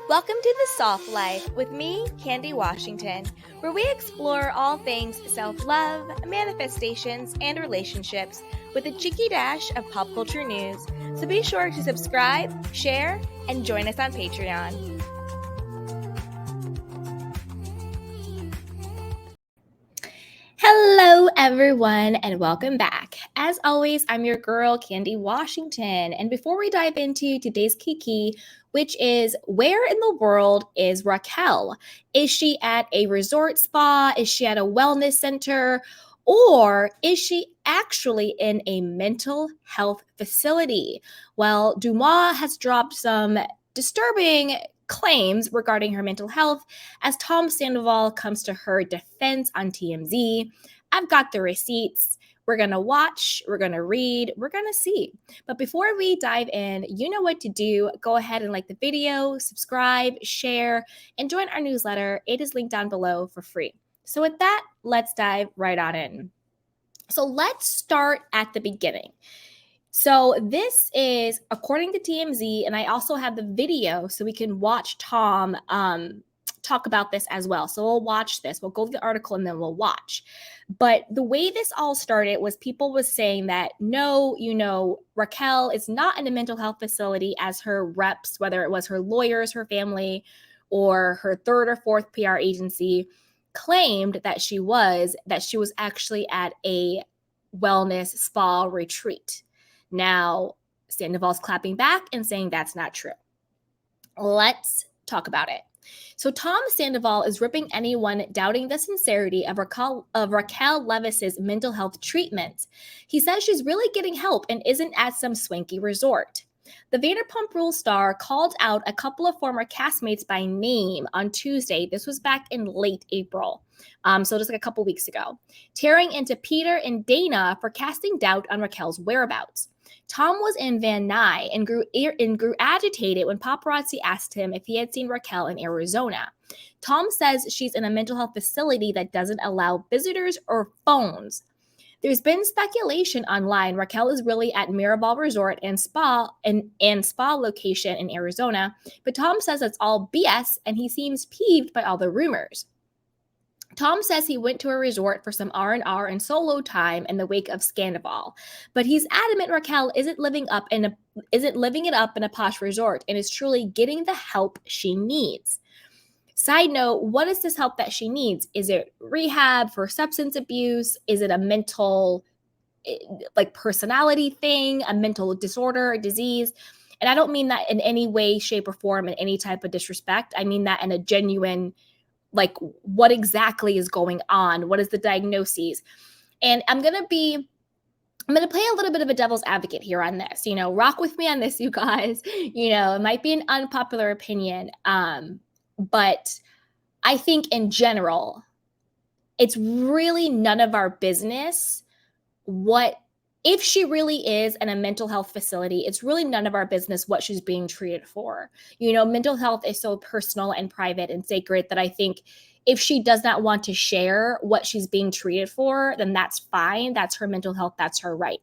Welcome to The Soft Life with me, Candy Washington, where we explore all things self-love, manifestations, and relationships with a cheeky dash of pop culture news. So be sure to subscribe, share, and join us on Patreon. Hello, everyone, and welcome back. As always, I'm your girl, Candy Washington. And before we dive into today's kiki, which is where in the world is Raquel? Is she at a resort spa? Is she at a wellness center? Or is she actually in a mental health facility? Well, Deuxmoi has dropped some disturbing claims regarding her mental health as Tom Sandoval comes to her defense on TMZ. I've got the receipts. We're going to watch, we're going to read, we're going to see. But before we dive in, you know what to do. Go ahead and like the video, subscribe, share, and join our newsletter. It is linked down below for free. So with that, let's dive right on in. So let's start at the beginning. So this is according to TMZ, and I also have the video so we can watch Tom talk about this as well. So we'll watch this. We'll go to the article and then we'll watch. But the way this all started was people was saying that no, Raquel is not in a mental health facility as her reps, whether it was her lawyers, her family, or her third or fourth PR agency claimed that she was actually at a wellness spa retreat. Now, Sandoval's clapping back and saying that's not true. Let's talk about it. So Tom Sandoval is ripping anyone doubting the sincerity of Raquel Levis's mental health treatment. He says she's really getting help and isn't at some swanky resort. The Vanderpump Rules star called out a couple of former castmates by name on Tuesday. This was back in late April, so just like a couple weeks ago, tearing into Peter and Dana for casting doubt on Raquel's whereabouts. Tom was in Van Nuys and grew agitated when paparazzi asked him if he had seen Raquel in Arizona. Tom says she's in a mental health facility that doesn't allow visitors or phones. There's been speculation online Raquel is really at Miraval Resort and Spa location in Arizona, but Tom says it's all BS and he seems peeved by all the rumors. Tom says he went to a resort for some R&R and solo time in the wake of Sandoval, but he's adamant Raquel isn't living it up in a posh resort and is truly getting the help she needs. Side note, what is this help that she needs? Is it rehab for substance abuse? Is it a mental personality thing, a mental disorder, a disease? And I don't mean that in any way, shape, or form in any type of disrespect. I mean that in a genuine what exactly is going on? What is the diagnosis? And I'm going to play a little bit of a devil's advocate here on this. Rock with me on this, you guys. It might be an unpopular opinion, but I think in general, it's really none of our business if she really is in a mental health facility. It's really none of our business what she's being treated for. Mental health is so personal and private and sacred that I think if she does not want to share what she's being treated for, then that's fine. That's her mental health. That's her right.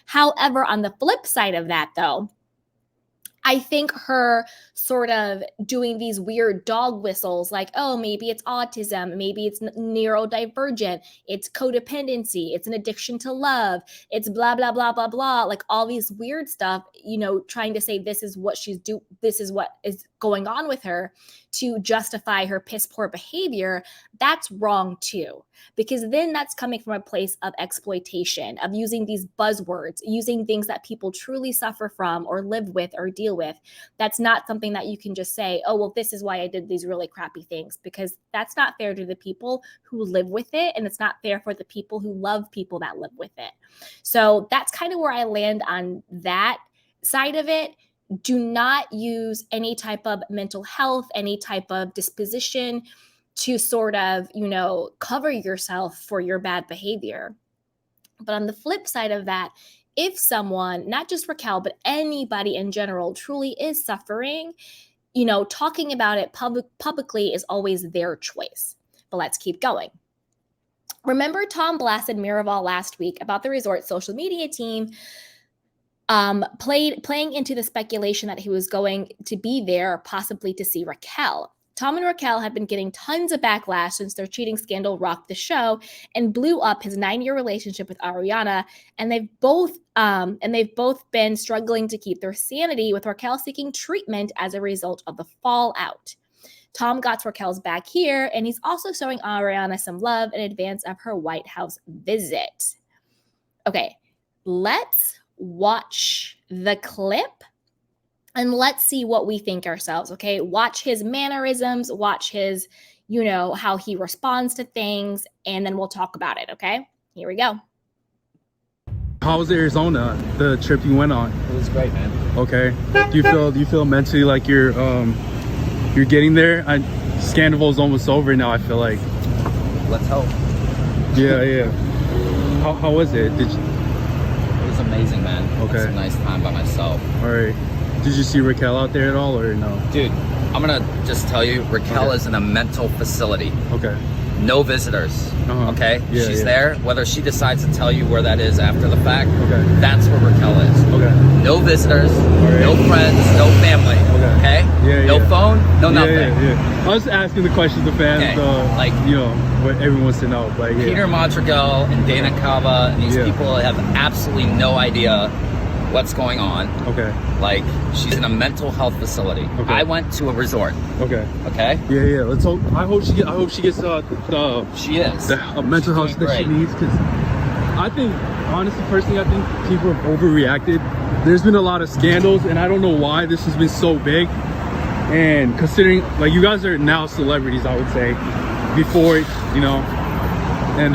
However, on the flip side of that, though, I think her sort of doing these weird dog whistles like, oh, maybe it's autism, maybe it's neurodivergent, it's codependency, it's an addiction to love, it's blah, blah, blah, blah, blah, like all these weird stuff, trying to say this is what this is what is going on with her to justify her piss poor behavior. That's wrong too, because then that's coming from a place of exploitation, of using these buzzwords, using things that people truly suffer from or live with or deal with. That's not something that you can just say, oh, well, this is why I did these really crappy things, because that's not fair to the people who live with it. And it's not fair for the people who love people that live with it. So that's kind of where I land on that side of it. Do not use any type of mental health, any type of disposition to sort of, cover yourself for your bad behavior. But on the flip side of that, if someone, not just Raquel, but anybody in general truly is suffering, talking about it publicly is always their choice. But let's keep going. Remember, Tom blasted Miraval last week about the resort's social media team playing into the speculation that he was going to be there, possibly to see Raquel. Tom and Raquel have been getting tons of backlash since their cheating scandal rocked the show and blew up his 9-year relationship with Ariana, and they've both been struggling to keep their sanity, with Raquel seeking treatment as a result of the fallout. Tom got Raquel's back here, and he's also showing Ariana some love in advance of her White House visit. Okay, let's watch the clip and let's see what we think ourselves, okay? Watch his mannerisms, watch his, how he responds to things, and then we'll talk about it, okay? Here we go. How was Arizona, the trip you went on? It was great, man. Okay. Do you feel mentally like you're getting there? Sandoval's almost over now, I feel like. Let's hope. Yeah. How was it? It was amazing, man. Okay. It's a nice time by myself. All right. Did you see Raquel out there at all, or no? Dude, I'm gonna just tell you, Raquel is in a mental facility. Okay. No visitors. Okay? Yeah, She's there. Whether she decides to tell you where that is after the fact, okay, that's where Raquel is. Okay. No visitors, right, no friends, no family. Okay? No phone, no nothing. Yeah. I was asking the questions the fans, like, what everyone wants to know. Like, Peter Montragel and Dana Cava and these people have absolutely no idea what's going on. Okay. Like, she's in a mental health facility. Okay. I went to a resort. Okay. Okay. Yeah. Let's hope. I hope she gets She is the mental health that she needs, because I think, honestly, personally, I think people have overreacted. There's been a lot of scandals, and I don't know why this has been so big. And considering, like, you guys are now celebrities, I would say, before, and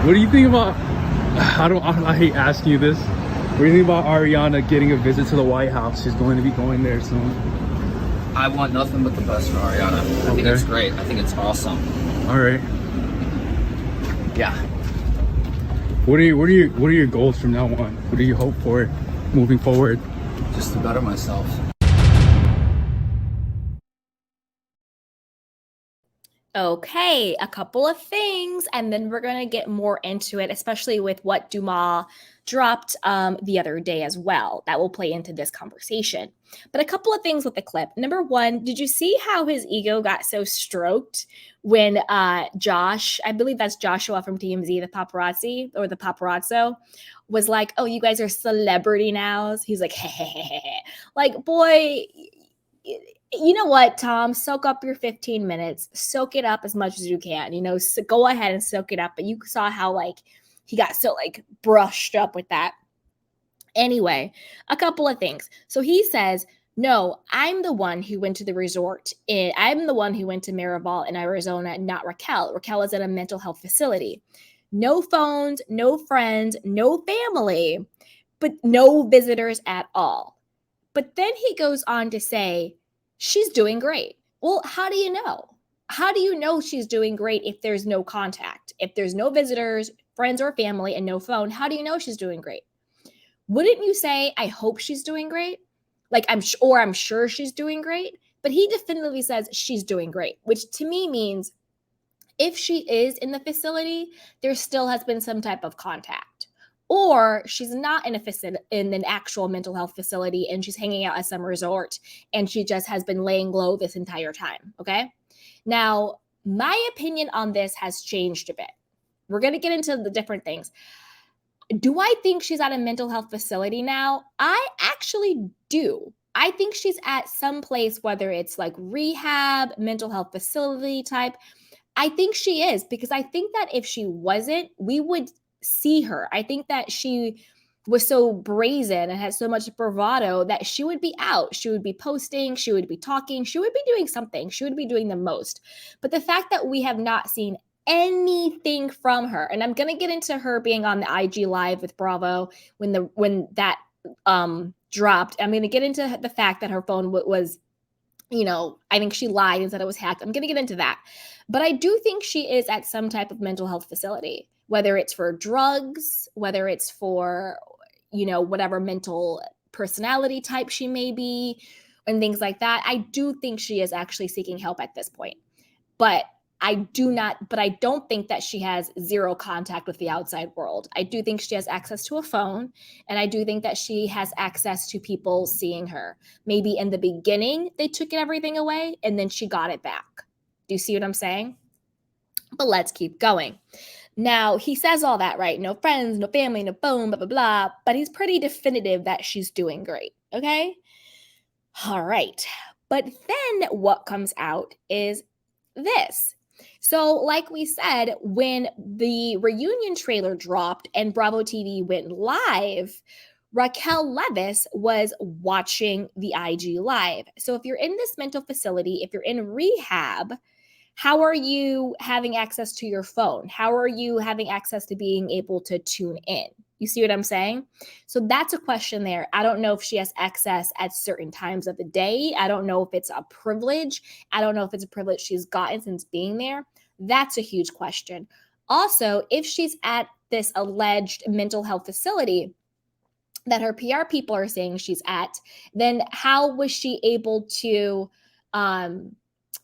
what do you think about? I hate asking you this. What do you think about Ariana getting a visit to the White House? She's going to be going there soon. I want nothing but the best for Ariana. I think it's great. I think it's awesome. All right. Yeah. What are your goals from now on? What do you hope for moving forward? Just to better myself. Okay, a couple of things, and then we're going to get more into it, especially with what Deuxmoi dropped the other day as well. That will play into this conversation. But a couple of things with the clip. Number one, did you see how his ego got so stroked when Josh, I believe that's Joshua from TMZ, the paparazzi or the paparazzo, was like, oh, you guys are celebrity now? He's like, hey. Like, boy, you know what, Tom? Soak up your 15 minutes. Soak it up as much as you can. So go ahead and soak it up. But you saw how, he got so, brushed up with that. Anyway, a couple of things. So he says, no, I'm the one who went to the resort. I'm the one who went to Miraval in Arizona, not Raquel. Raquel is at a mental health facility. No phones, no friends, no family, but no visitors at all. But then he goes on to say, she's doing great. Well, how do you know? How do you know she's doing great if there's no contact? If there's no visitors, friends or family, and no phone, how do you know she's doing great? Wouldn't you say, I hope she's doing great? I'm sure she's doing great. But he definitively says she's doing great, which to me means if she is in the facility, there still has been some type of contact. Or she's not in an actual mental health facility and she's hanging out at some resort and she just has been laying low this entire time, okay? Now, my opinion on this has changed a bit. We're going to get into the different things. Do I think she's at a mental health facility now? I actually do. I think she's at some place, whether it's rehab, mental health facility type. I think she is, because I think that if she wasn't, we would see her. I think that she was so brazen and had so much bravado that she would be out. She would be posting, she would be talking, she would be doing something. She would be doing the most. But the fact that we have not seen anything from her, and I'm going to get into her being on the IG live with Bravo when that dropped. I'm going to get into the fact that her phone was, I think she lied and said it was hacked. I'm going to get into that. But I do think she is at some type of mental health facility, whether it's for drugs, whether it's for, whatever mental personality type she may be, and things like that. I do think she is actually seeking help at this point. But I don't think that she has zero contact with the outside world. I do think she has access to a phone, and I do think that she has access to people seeing her. Maybe in the beginning, they took everything away, and then she got it back. Do you see what I'm saying? But let's keep going. Now, he says all that, right? No friends, no family, no phone, blah, blah, blah. But he's pretty definitive that she's doing great, okay? All right. But then what comes out is this. So, like we said, when the reunion trailer dropped and Bravo TV went live, Raquel Levis was watching the IG live. So, if you're in this mental facility, if you're in rehab, how are you having access to your phone? How are you having access to being able to tune in? You see what I'm saying? So that's a question there. I don't know if she has access at certain times of the day. I don't know if it's a privilege. I don't know if it's a privilege she's gotten since being there. That's a huge question. Also, if she's at this alleged mental health facility that her PR people are saying she's at, then how was she able to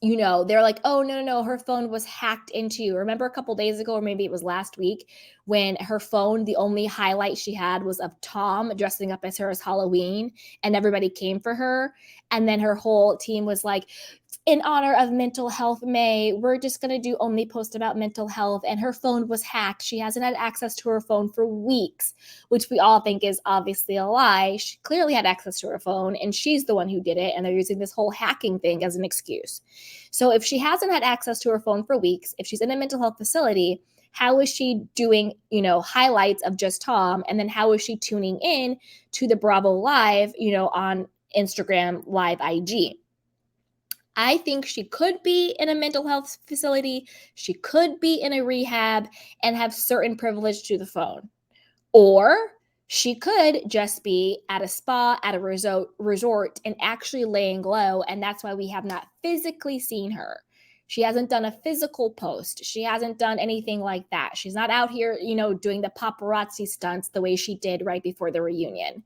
they're like, oh, no, her phone was hacked into. Remember a couple days ago, or maybe it was last week, when her phone, the only highlight she had was of Tom dressing up as her as Halloween, and everybody came for her. And then her whole team was like, in honor of Mental Health May, we're just going to do only post about mental health. And her phone was hacked. She hasn't had access to her phone for weeks, which we all think is obviously a lie. She clearly had access to her phone, and she's the one who did it. And they're using this whole hacking thing as an excuse. So if she hasn't had access to her phone for weeks, if she's in a mental health facility, how is she doing, highlights of just Tom? And then how is she tuning in to the Bravo Live, on Instagram Live IG? I think she could be in a mental health facility. She could be in a rehab and have certain privilege to the phone. Or she could just be at a spa, at a resort, and actually laying low. And that's why we have not physically seen her. She hasn't done a physical post. She hasn't done anything like that. She's not out here, doing the paparazzi stunts the way she did right before the reunion.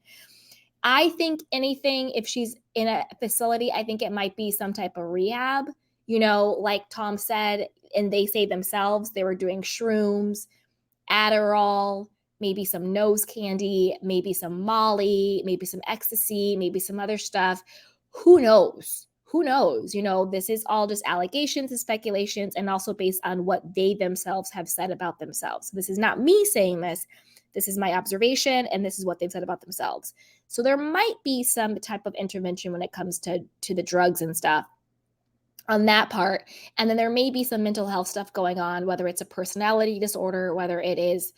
I think anything, if she's in a facility, I think it might be some type of rehab, like Tom said, and they say themselves, they were doing shrooms, Adderall, maybe some nose candy, maybe some Molly, maybe some ecstasy, maybe some other stuff. Who knows? Who knows? This is all just allegations and speculations, and also based on what they themselves have said about themselves. This is not me saying this. This is my observation, and this is what they've said about themselves. So there might be some type of intervention when it comes to the drugs and stuff on that part. And then there may be some mental health stuff going on, whether it's a personality disorder, whether it is,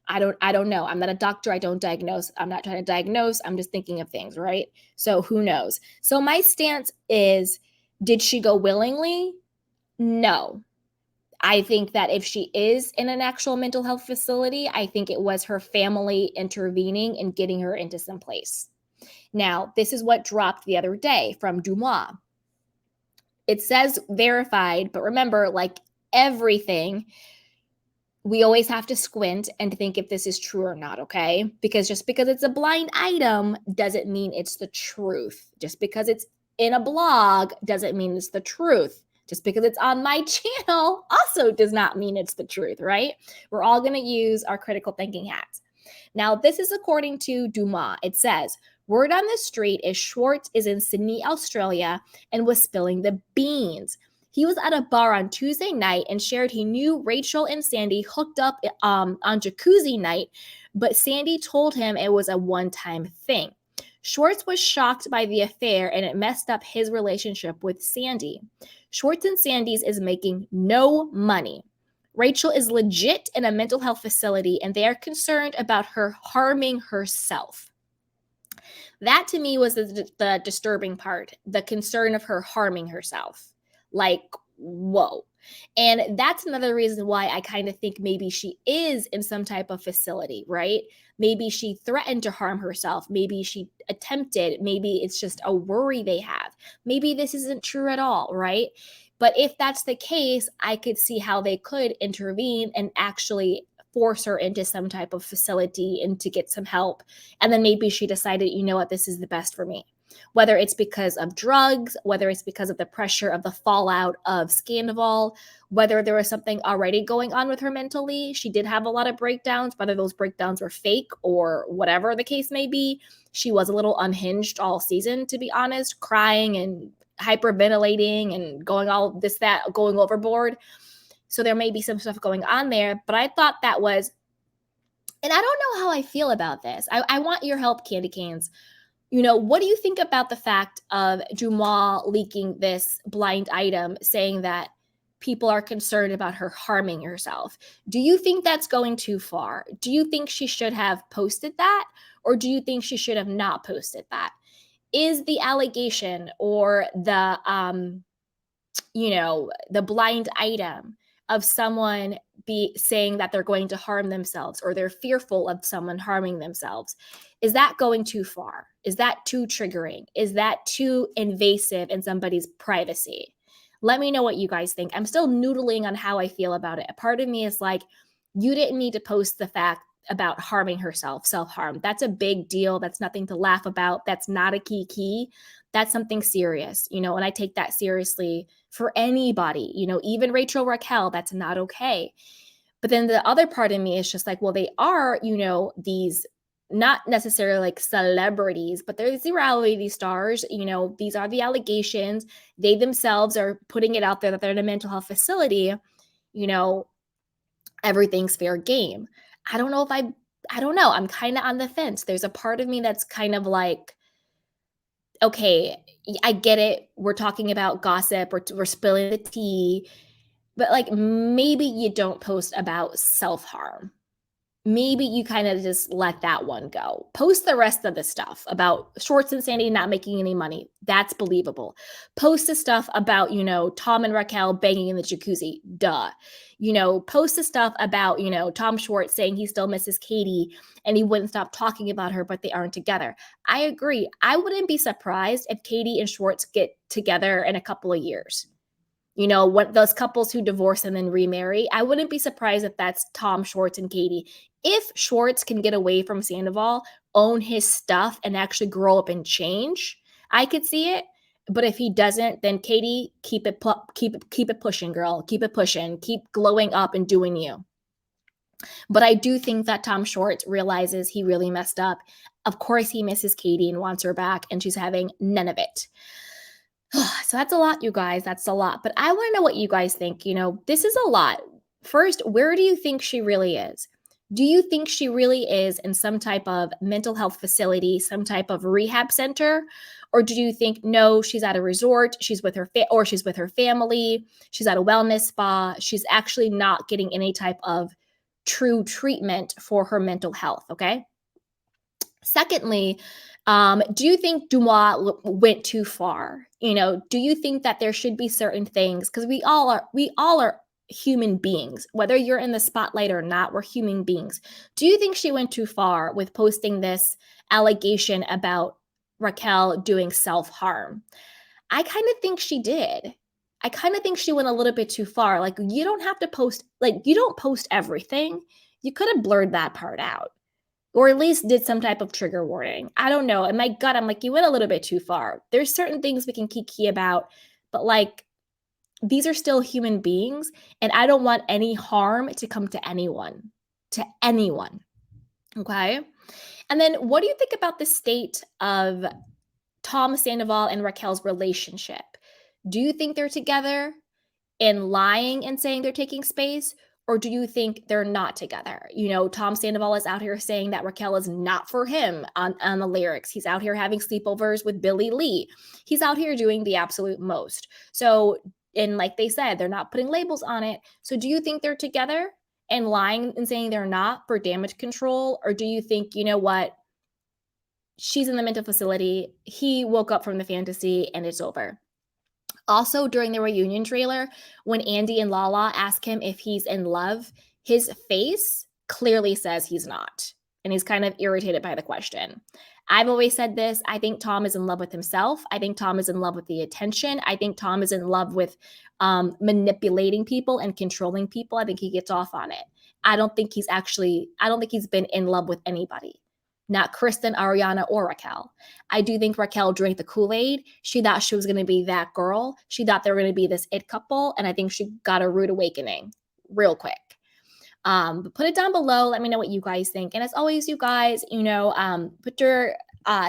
I don't know. I'm not a doctor. I don't diagnose. I'm not trying to diagnose. I'm just thinking of things, right? So who knows? So my stance is, did she go willingly? No. I think that if she is in an actual mental health facility, I think it was her family intervening and getting her into some place. Now, this is what dropped the other day from Deuxmoi. It says verified, but remember, like everything, we always have to squint and think if this is true or not, okay? Because just because it's a blind item doesn't mean it's the truth. Just because it's in a blog doesn't mean it's the truth. Just because it's on my channel also does not mean it's the truth, right? We're all going to use our critical thinking hats. Now, this is according to Deuxmoi. It says, word on the street is Schwartz is in Sydney, Australia, and was spilling the beans. He was at a bar on Tuesday night and shared he knew Rachel and Sandy hooked up on jacuzzi night, but Sandy told him it was a one-time thing. Schwartz was shocked by the affair, and it messed up his relationship with Sandy. Schwartz and Sandy's is making no money. Rachel is legit in a mental health facility, and they are concerned about her harming herself. That to me was the disturbing part, the concern of her harming herself. Like, whoa. And that's another reason why I kind of think maybe she is in some type of facility, right? Maybe she threatened to harm herself. Maybe she attempted. Maybe it's just a worry they have. Maybe this isn't true at all, right? But if that's the case, I could see how they could intervene and actually force her into some type of facility and to get some help. And then maybe she decided, you know what, this is the best for me. Whether it's because of drugs, whether it's because of the pressure of the fallout of Sandoval, whether there was something already going on with her mentally. She did have a lot of breakdowns, whether those breakdowns were fake or whatever the case may be. She was a little unhinged all season, to be honest, crying and hyperventilating and going all this, that, going overboard. So there may be some stuff going on there, but I thought that was, and I don't know how I feel about this. I want your help, Candy Canes. What do you think about the fact of Deuxmoi leaking this blind item saying that people are concerned about her harming herself? Do you think that's going too far? Do you think she should have posted that? Or do you think she should have not posted that? Is the allegation or the blind item of someone be saying that they're going to harm themselves or they're fearful of someone harming themselves, is that going too far? Is that too triggering? Is that too invasive in somebody's privacy? Let me know what you guys think. I'm still noodling on how I feel about it. A part of me is like, you didn't need to post the fact about harming herself, self-harm. That's a big deal. That's nothing to laugh about. That's not a kiki. That's something serious, and I take that seriously for anybody, even Raquel, that's not okay. But then the other part of me is just like, well, they are, these not necessarily like celebrities, but they're these reality stars. These are the allegations. They themselves are putting it out there that they're in a mental health facility. Everything's fair game. I don't know. I'm kind of on the fence. There's a part of me that's kind of like, okay, I get it. We're talking about gossip, we're spilling the tea, but like maybe you don't post about self-harm. Maybe you kind of just let that one go. Post the rest of the stuff about Schwartz and Sandy not making any money. That's believable. Post the stuff about, Tom and Raquel banging in the jacuzzi. Duh. Post the stuff about, Tom Schwartz saying he still misses Katie and he wouldn't stop talking about her, but they aren't together. I agree. I wouldn't be surprised if Katie and Schwartz get together in a couple of years. What those couples who divorce and then remarry, I wouldn't be surprised if that's Tom Schwartz and Katie. If Schwartz can get away from Sandoval, own his stuff, and actually grow up and change, I could see it. But if he doesn't, then Katie, keep it pushing, girl. Keep it pushing. Keep glowing up and doing you. But I do think that Tom Schwartz realizes he really messed up. Of course, he misses Katie and wants her back, and she's having none of it. So that's a lot, you guys. That's a lot. But I want to know what you guys think. This is a lot. First, where do you think she really is? Do you think she really is in some type of mental health facility, some type of rehab center? Or do you think, no, she's at a resort, she's with her she's with her family, she's at a wellness spa, she's actually not getting any type of true treatment for her mental health, okay? Secondly, do you think Deuxmoi went too far? Do you think that there should be certain things? Because we all are human beings. Whether you're in the spotlight or not, we're human beings. Do you think she went too far with posting this allegation about Raquel doing self-harm? I kind of think she did. I kind of think she went a little bit too far. Like, you don't have to post, you don't post everything. You could have blurred that part out. Or at least did some type of trigger warning. I don't know. In my gut, I'm like, you went a little bit too far. There's certain things we can kiki about, but these are still human beings, and I don't want any harm to come to anyone. Okay? And then what do you think about the state of Tom Sandoval and Raquel's relationship? Do you think they're together and lying and saying they're taking space? Or do you think they're not together? Tom Sandoval is out here saying that Raquel is not for him on the lyrics. He's out here having sleepovers with Billy Lee. He's out here doing the absolute most. So, and like they said, they're not putting labels on it. So do you think they're together and lying and saying they're not for damage control? Or do you think, what? She's in the mental facility. He woke up from the fantasy and it's over. Also, during the reunion trailer, when Andy and Lala ask him if he's in love, his face clearly says he's not. And he's kind of irritated by the question. I've always said this. I think Tom is in love with himself. I think Tom is in love with the attention. I think Tom is in love with manipulating people and controlling people. I think he gets off on it. I don't think he's been in love with anybody. not Kristen, Ariana, or Raquel. I do think Raquel drank the Kool-Aid. She thought she was going to be that girl. She thought they were going to be this it couple, and I think she got a rude awakening real quick. But put it down below. Let me know what you guys think. And as always, you guys, put your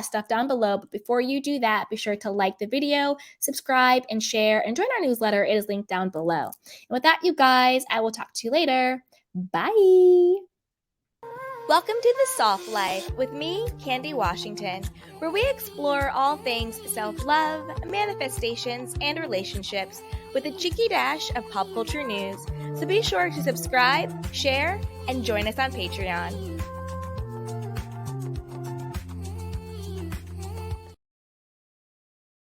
stuff down below. But before you do that, be sure to like the video, subscribe, and share, and join our newsletter. It is linked down below. And with that, you guys, I will talk to you later. Bye. Welcome to The Soft Life with me, Candy Washington, where we explore all things self-love, manifestations, and relationships with a cheeky dash of pop culture news. So be sure to subscribe, share, and join us on Patreon.